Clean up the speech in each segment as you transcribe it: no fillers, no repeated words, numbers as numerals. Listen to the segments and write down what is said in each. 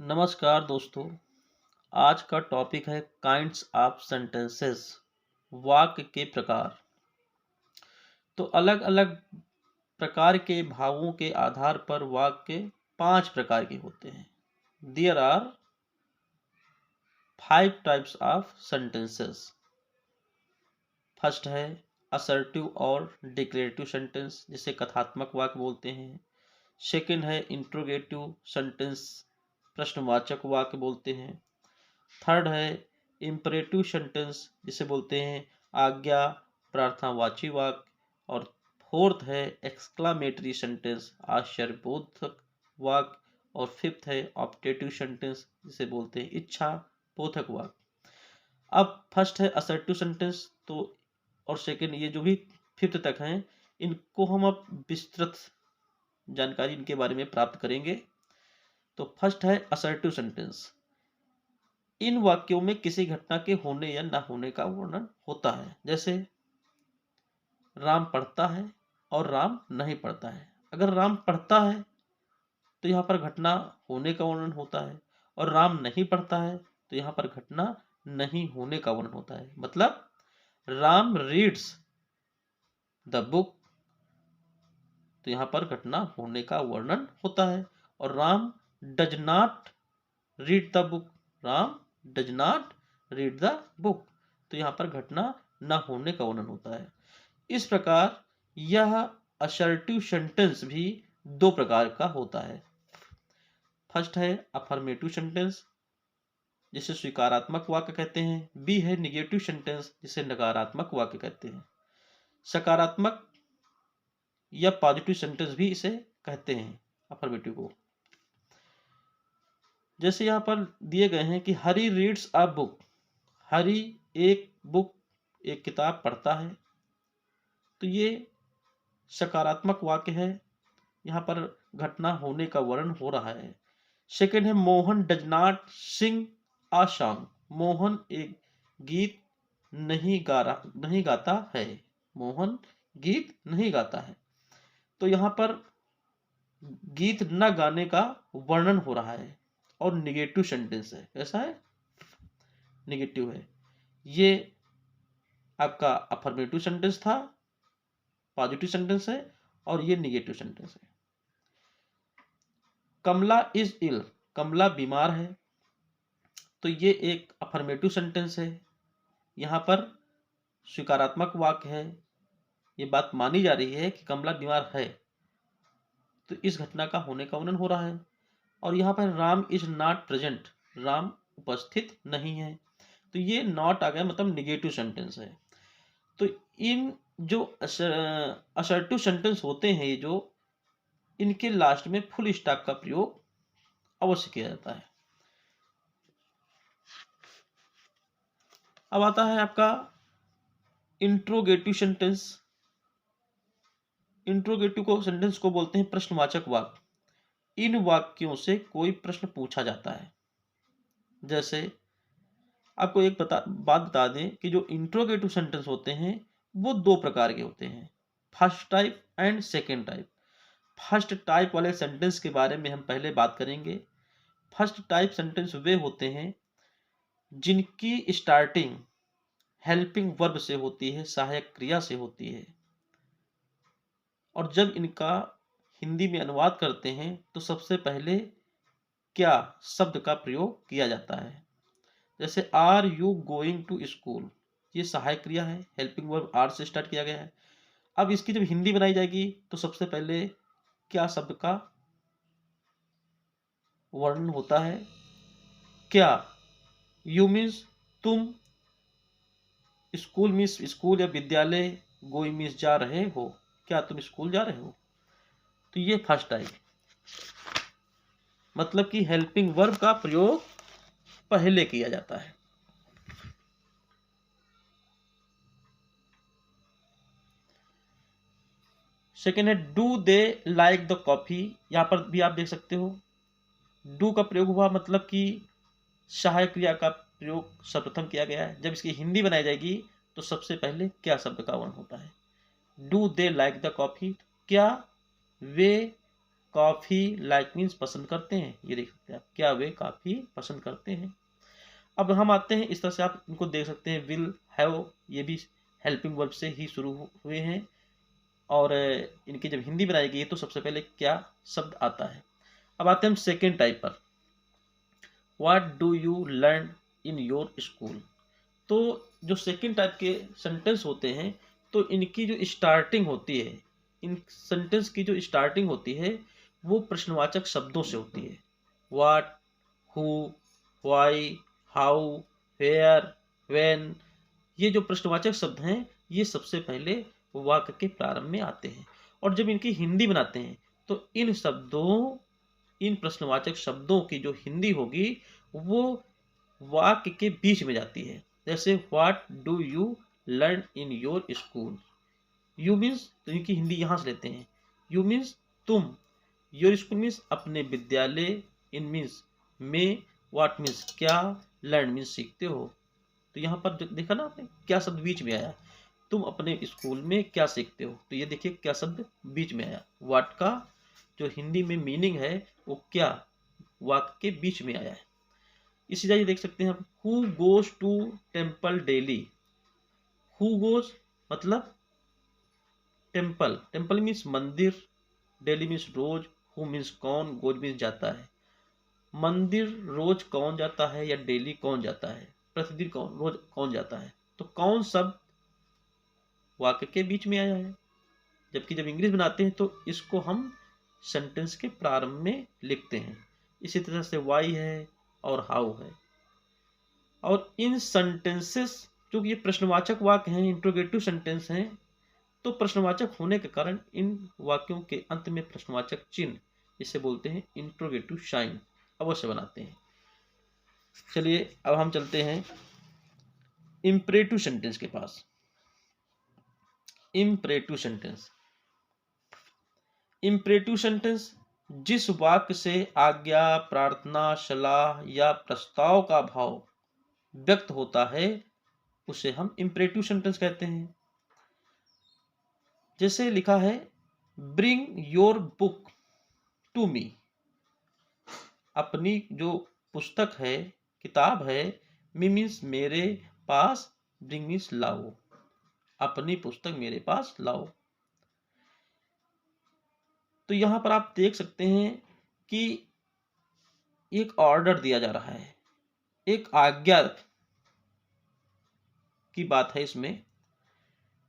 नमस्कार दोस्तों। आज का टॉपिक है काइंड्स ऑफ सेंटेंसेस। वाक्य के प्रकार। तो अलग अलग प्रकार के भावों के आधार पर वाक्य 5 प्रकार के होते हैं। There are 5 types of sentences. First है असर्टिव और डिक्लेरेटिव सेंटेंस, जिसे कथात्मक वाक्य बोलते हैं। सेकंड है इंट्रोगेटिव सेंटेंस, प्रश्नवाचक वाक्य बोलते हैं। थर्ड है इम्परेटिव सेंटेंस, जिसे बोलते हैं आज्ञा प्रार्थनावाची वाक्य। और फोर्थ है एक्सक्लामेटरी सेंटेंस, आश्चर्यबोधक वाक्य। और फिफ्थ है ऑप्टेटिव सेंटेंस, जिसे बोलते हैं इच्छा बोधक वाक्य। अब फर्स्ट है असर्टिव सेंटेंस तो, और सेकंड ये जो भी फिफ्थ तक हैं, इनको हम अब विस्तृत जानकारी इनके बारे में प्राप्त करेंगे। तो फर्स्ट है असर्टिव सेंटेंस। इन वाक्यों में किसी घटना के होने या न होने का वर्णन होता है। जैसे राम पढ़ता है और राम नहीं पढ़ता है। अगर राम पढ़ता है तो यहाँ पर घटना होने का वर्णन होता है, और राम नहीं पढ़ता है तो यहाँ पर घटना नहीं होने का वर्णन होता है। मतलब राम रीड्स द बुक, तो यहाँ पर घटना होने का वर्णन होता है। और Ram does not read the book, Ram does not read the book, तो यहाँ पर घटना न होने का वर्णन होता है। इस प्रकार यह असर्टिव सेंटेंस भी दो प्रकार का होता है। फर्स्ट है अफर्मेटिव सेंटेंस, जिसे स्वीकारात्मक वाक्य कहते हैं। बी है निगेटिव सेंटेंस, जिसे नकारात्मक वाक्य कहते हैं। सकारात्मक या पॉजिटिव सेंटेंस भी इसे कहते हैं, अफर्मेटिव को। जैसे यहाँ पर दिए गए हैं कि हरी रीड्स अ बुक, हरी एक किताब पढ़ता है, तो ये सकारात्मक वाक्य है, यहाँ पर घटना होने का वर्णन हो रहा है। सेकंड है Mohan does not sing a song, Mohan एक गीत नहीं गाता है, मोहन गीत नहीं गाता है, तो यहाँ पर गीत न गाने का वर्णन हो रहा है। और निगेटिव सेंटेंस है, कैसा है? निगेटिव है। ये आपका अफर्मेटिव सेंटेंस था, पॉजिटिव सेंटेंस है, और ये निगेटिव सेंटेंस है। कमला इज इल, कमला बीमार है, तो ये एक अफर्मेटिव सेंटेंस है। यहाँ पर स्वीकारात्मक वाक्य है, ये बात मानी जा रही है कि कमला बीमार है, तो इस घटना का होने का वर्णन हो रहा है। और यहाँ पर Ram is not present, Ram उपस्थित नहीं है, तो ये नॉट आ गया, मतलब निगेटिव सेंटेंस है। तो इन जो असर्टिव सेंटेंस होते हैं, ये जो इनके लास्ट में फुल स्टॉप का प्रयोग अवश्य किया जाता है। अब आता है आपका इंट्रोगेटिव सेंटेंस। इंट्रोगेटिव को सेंटेंस को बोलते हैं प्रश्नवाचक वाक्य। इन वाक्यों से कोई प्रश्न पूछा जाता है। जैसे आपको एक बात बता दें कि जो इंट्रोगेटिव सेंटेंस होते हैं वो दो प्रकार के होते हैं, first type and second type. First type वाले सेंटेंस के बारे में हम पहले बात करेंगे। फर्स्ट टाइप सेंटेंस वे होते हैं जिनकी स्टार्टिंग हेल्पिंग वर्ब से होती है, सहायक क्रिया से होती है, और जब इनका हिंदी में अनुवाद करते हैं तो सबसे पहले क्या शब्द का प्रयोग किया जाता है। जैसे are you going to school, ये सहायक क्रिया है, हेल्पिंग वर्ब आर से स्टार्ट किया गया है। अब इसकी जब हिंदी बनाई जाएगी तो सबसे पहले क्या शब्द का वर्णन होता है? क्या। यू मीन्स तुम, स्कूल मीन्स स्कूल या विद्यालय, गोइंग मीन्स जा रहे हो, क्या तुम स्कूल जा रहे हो, तो ये फर्स्ट टाइप, मतलब कि हेल्पिंग वर्ब का प्रयोग पहले किया जाता है। सेकेंड है do they like the coffee, यहां पर भी आप देख सकते हो डू का प्रयोग हुआ, मतलब कि सहायक क्रिया का प्रयोग सर्वप्रथम किया गया है। जब इसकी हिंदी बनाई जाएगी तो सबसे पहले क्या शब्द का वर्ण होता है? Do they like the coffee, क्या वे कॉफी लाइक मीन्स पसंद करते हैं, ये देख सकते हैं आप, क्या वे कॉफी पसंद करते हैं। अब हम आते हैं, इस तरह से आप इनको देख सकते हैं, विल, हैव, ये भी हेल्पिंग वर्ब से ही शुरू हुए हैं। और इनकी जब हिंदी बनाई गई है तो सबसे पहले क्या शब्द आता है। अब आते हैं हम सेकेंड टाइप पर, what do you learn in your school. तो जो सेकेंड टाइप के सेंटेंस होते हैं, तो इनकी जो स्टार्टिंग होती है, इन सेंटेंस की जो स्टार्टिंग होती है वो प्रश्नवाचक शब्दों से होती है। What, who, why, how, where, when, ये जो प्रश्नवाचक शब्द हैं ये सबसे पहले वाक्य के प्रारंभ में आते हैं। और जब इनकी हिंदी बनाते हैं तो इन शब्दों, इन प्रश्नवाचक शब्दों की जो हिंदी होगी वो वाक्य के बीच में जाती है। जैसे what do you learn in your school, you means, तो इनकी हिंदी यहां से लेते हैं, यू मीन्स तुम, योर स्कूल मीन्स अपने विद्यालय, इन मीन्स में, व्हाट मीन्स क्या, लर्न मीन्स सीखते हो। तो यहाँ पर देखा ना आपने क्या शब्द बीच में आया, तुम अपने स्कूल में क्या सीखते हो, तो ये देखिए क्या शब्द बीच में आया, व्हाट का जो हिंदी में मीनिंग है वो क्या वाक्य के बीच में आया है। इसी तरह देख सकते हैं हम, who goes to temple daily, who goes मतलब टेम्पल, टेम्पल मीन्स मंदिर, डेली मीन्स रोज, हु मीन्स कौन, गोज मीन्स जाता है। मंदिर रोज कौन जाता है या डेली कौन जाता है, प्रतिदिन कौन, रोज कौन जाता है, तो कौन शब्द वाक्य के बीच में आया है। जबकि जब इंग्लिश बनाते हैं तो इसको हम सेंटेंस के प्रारंभ में लिखते हैं। इसी तरह से वाई है और हाउ है। और इन सेंटेंसेस, जो ये प्रश्नवाचक वाक्य हैं, इंट्रोगेटिव सेंटेंस हैं, तो प्रश्नवाचक होने के कारण इन वाक्यों के अंत में प्रश्नवाचक चिन्ह, इसे बोलते हैं इंट्रोगेटिव साइन, अवश्य बनाते हैं। चलिए अब हम चलते हैं इंपरेटिव सेंटेंस के पास। इंपरेटिव सेंटेंस, इंपरेटिव सेंटेंस जिस वाक्य से आज्ञा, प्रार्थना, सलाह या प्रस्ताव का भाव व्यक्त होता है उसे हम इंपरेटिव सेंटेंस कहते हैं। जैसे लिखा है, bring your book to me, अपनी जो पुस्तक है, किताब है, मी मीन्स मेरे पास, ब्रिंग मीन्स लाओ, अपनी पुस्तक मेरे पास लाओ। तो यहां पर आप देख सकते हैं कि एक ऑर्डर दिया जा रहा है, एक आज्ञा की बात है इसमें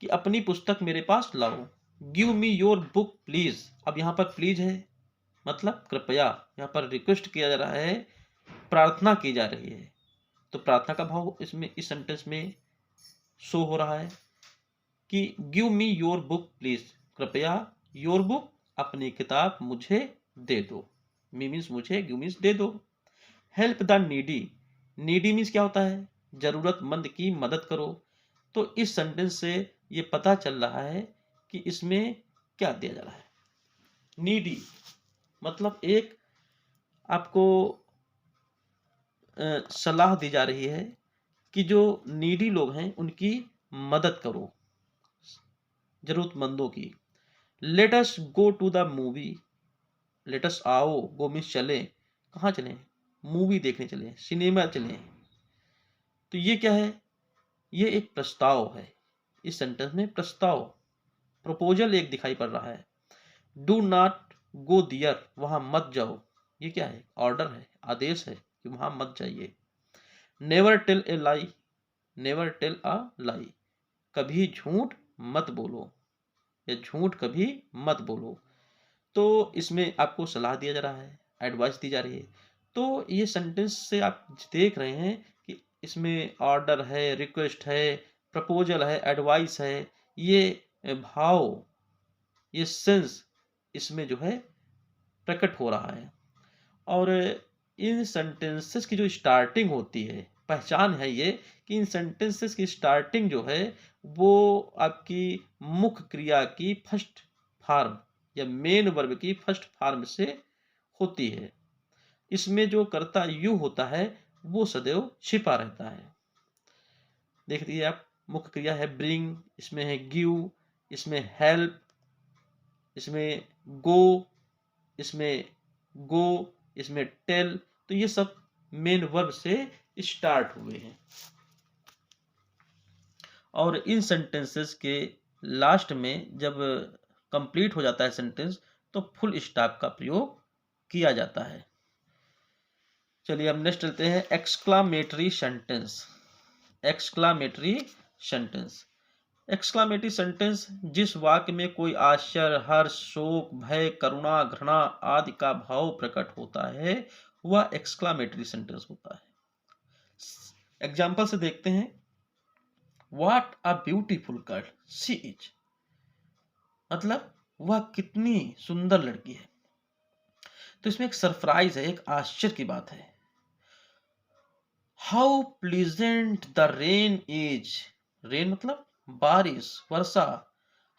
कि अपनी पुस्तक मेरे पास लाओ, give me your book please. अब यहां पर प्लीज है मतलब कृपया, यहां पर रिक्वेस्ट किया जा रहा है, प्रार्थना की जा रही है, तो प्रार्थना का भाव इसमें इस सेंटेंस में शो हो रहा है कि give me your book please, कृपया योर बुक अपनी किताब मुझे दे दो, मी मीन्स मुझे, गिव मीन्स दे दो। Help the needy, needy means क्या होता है, जरूरतमंद की मदद करो। तो इस सेंटेंस से ये पता चल रहा है कि इसमें क्या दिया जा रहा है। नीडी मतलब एक आपको सलाह दी जा रही है कि जो नीडी लोग हैं उनकी मदद करो, जरूरतमंदों की। Let us go to the movie, let us आओ, गो मीन्स चलें, कहाँ चलें, मूवी देखने चलें, सिनेमा चलें। तो ये क्या है, ये एक प्रस्ताव है, इस सेंटेंस में प्रस्ताव, प्रपोजल एक दिखाई पड़ रहा है। डू नॉट गो दियर, वहां मत जाओ, ये क्या है, ऑर्डर है, आदेश है कि वहां मत जाइए। Never tell a lie, never tell a lie, कभी झूठ मत बोलो या झूठ कभी मत बोलो। तो इसमें आपको सलाह दिया जा रहा है, एडवाइस दी जा रही है। तो ये सेंटेंस से आप देख रहे हैं कि इसमें ऑर्डर है, रिक्वेस्ट है, प्रपोजल है, एडवाइस है, ये भाव, ये सेंस इसमें जो है प्रकट हो रहा है। और इन सेंटेंसेस की जो स्टार्टिंग होती है, पहचान है ये कि इन सेंटेंसेस की स्टार्टिंग जो है वो आपकी मुख्य क्रिया की फर्स्ट फॉर्म या मेन वर्ब की फर्स्ट फॉर्म से होती है। इसमें जो कर्ता यू होता है वो सदैव छिपा रहता है। देख लीजिए आप, मुख्य क्रिया है ब्रिंग, इसमें है गिव, इसमें हेल्प, इसमें गो, इसमें गो, इसमें टेल, तो ये सब मेन वर्ब से स्टार्ट हुए हैं। और इन सेंटेंसेस के लास्ट में जब कंप्लीट हो जाता है सेंटेंस तो फुल स्टॉप का प्रयोग किया जाता है। चलिए अब नेक्स्ट चलते हैं exclamatory sentence. Exclamatory sentence, exclamatory sentence जिस वाक्य में कोई आश्चर्य, हर्ष, शोक, भय, करुणा, घृणा आदि का भाव प्रकट होता है वह एक्सक्लामेटरी सेंटेंस होता है। एग्जाम्पल से देखते हैं। What a beautiful girl she is, मतलब वह कितनी सुंदर लड़की है। तो इसमें एक सरप्राइज है, एक आश्चर्य की बात है। How pleasant the rain is, rain मतलब बारिश, वर्षा।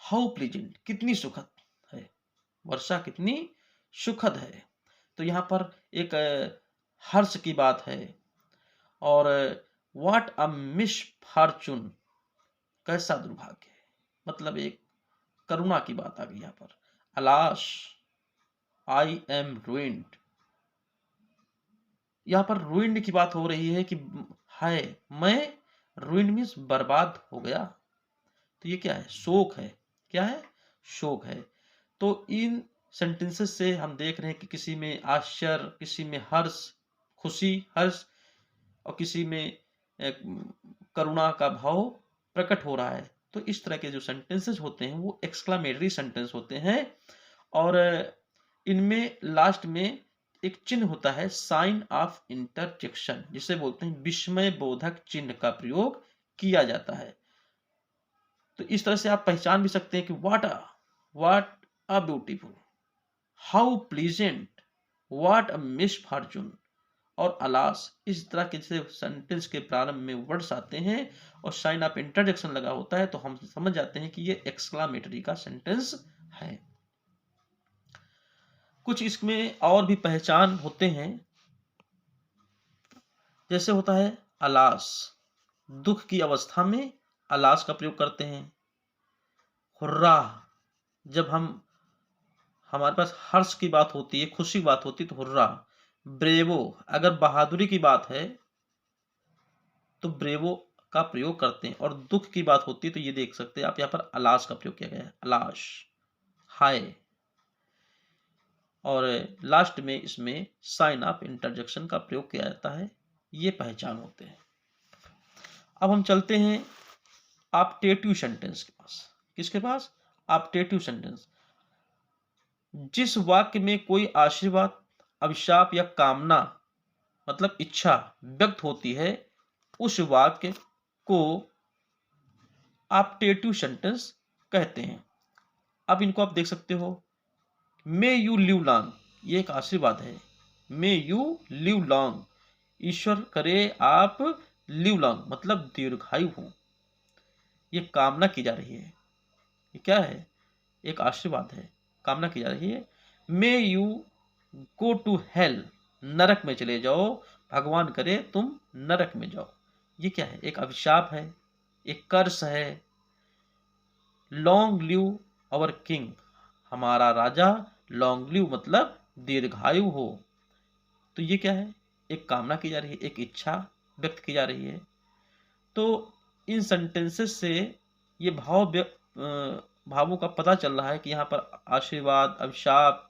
हाउ प्लीजेंट, कितनी सुखद है, वर्षा कितनी सुखद है। तो यहाँ पर एक हर्ष की बात है। और व्हाट अ मिसफॉर्चून, कैसा दुर्भाग्य है, मतलब एक करुणा की बात आ गई यहाँ पर। अलास आई एम रूइंड, यहाँ पर रूइंड की बात हो रही है कि हाय मैं, रूइंड मीन्स बर्बाद हो गया। तो ये क्या है, शोक है। क्या है, शोक है। तो इन सेंटेंसेस से हम देख रहे हैं कि किसी में आश्चर्य, किसी में हर्ष, खुशी, हर्ष, और किसी में करुणा का भाव प्रकट हो रहा है। तो इस तरह के जो सेंटेंसेस होते हैं वो एक्सक्लामेटरी सेंटेंस होते हैं। और इनमें लास्ट में एक चिन्ह होता है, साइन ऑफ इंटरजेक्शन, जिसे बोलते हैं विस्मय बोधक चिन्ह का प्रयोग किया जाता है। तो इस तरह से आप पहचान भी सकते हैं कि what a beautiful, how pleasant, what a misfortune और अलास। इस तरह के जैसे सेंटेंस के प्रारंभ में वर्ड्स आते हैं और साइन ऑफ इंटरजेक्शन लगा होता है तो हम समझ जाते हैं कि ये एक्सक्लामेटरी का सेंटेंस है। कुछ इसमें और भी पहचान होते हैं, जैसे होता है अलास, दुख की अवस्था में अलास का प्रयोग करते हैं। हुर्रा, जब हमारे पास हर्ष की बात होती है, खुशी की बात होती है तो हुर्रा। ब्रेवो, अगर बहादुरी की बात है तो ब्रेवो का प्रयोग करते हैं। और दुख की बात होती है तो ये देख सकते हैं आप, यहाँ पर अलास का प्रयोग किया गया है, अलाश, हाय। और लास्ट में इसमें साइन ऑफ इंटरजेक्शन का प्रयोग किया जाता है। ये पहचान होते हैं। अब हम चलते हैं ऑप्टेटिव सेंटेंस के पास। किसके पास, ऑप्टेटिव सेंटेंस, जिस वाक्य में कोई आशीर्वाद, अभिशाप या कामना मतलब इच्छा व्यक्त होती है उस वाक्य को ऑप्टेटिव सेंटेंस कहते हैं। अब इनको आप देख सकते हो, मे यू लिव लॉन्ग, ये एक आशीर्वाद है। मे यू लिव लॉन्ग, ईश्वर करे आप लिव लॉन्ग मतलब दीर्घायु हो, ये कामना की जा रही है। ये क्या है, एक आशीर्वाद है, कामना की जा रही है। May you go to hell, नरक में चले जाओ, भगवान करे तुम नरक में जाओ, ये क्या है, एक अभिशाप है, एक कर्स है। लॉन्ग लिव अवर किंग, हमारा राजा लॉन्ग लिव मतलब दीर्घायु हो। तो ये क्या है, एक कामना की जा रही है, एक इच्छा व्यक्त की जा रही है। तो इन सेंटेंसेस से ये भावों का पता चल रहा है कि यहाँ पर आशीर्वाद, अभिशाप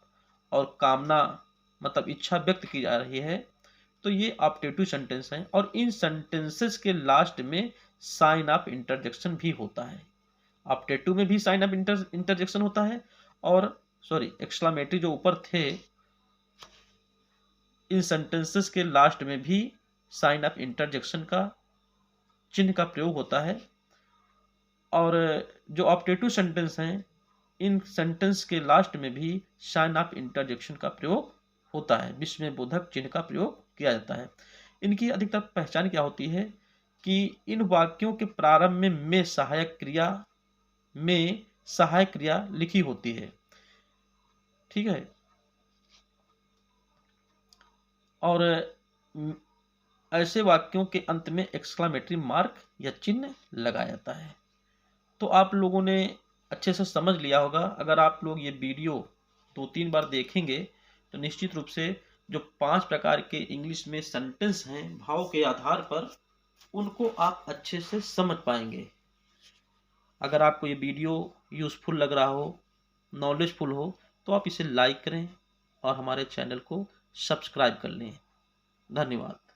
और कामना मतलब इच्छा व्यक्त की जा रही है। तो ये ऑप्टेटिव सेंटेंस हैं। और इन सेंटेंसेस के लास्ट में साइन ऑफ इंटरजेक्शन भी होता है। ऑप्टेटिव में भी साइन ऑफ इंटरजेक्शन होता है, और सॉरी एक्सक्लामेटरी जो ऊपर थे, इन सेंटेंसेस के लास्ट में भी साइन ऑफ इंटरजेक्शन का चिन्ह का प्रयोग होता है। और जो ऑप्टेटिव सेंटेंस हैं इन सेंटेंस के लास्ट में भी साइन ऑफ इंटरजेक्शन का प्रयोग होता है, विस्मय बोधक चिन्ह का प्रयोग किया जाता है। इनकी अधिकतर पहचान क्या होती है कि इन वाक्यों के प्रारंभ में सहायक क्रिया लिखी होती है। ठीक है, और ऐसे वाक्यों के अंत में एक्सक्लामेटरी मार्क या चिन्ह लगाया जाता है। तो आप लोगों ने अच्छे से समझ लिया होगा। अगर आप लोग ये वीडियो 2-3 बार देखेंगे तो निश्चित रूप से जो 5 प्रकार के इंग्लिश में सेंटेंस हैं भाव के आधार पर, उनको आप अच्छे से समझ पाएंगे। अगर आपको ये वीडियो यूज़फुल लग रहा हो, नॉलेजफुल हो, तो आप इसे लाइक करें और हमारे चैनल को सब्सक्राइब कर लें। धन्यवाद।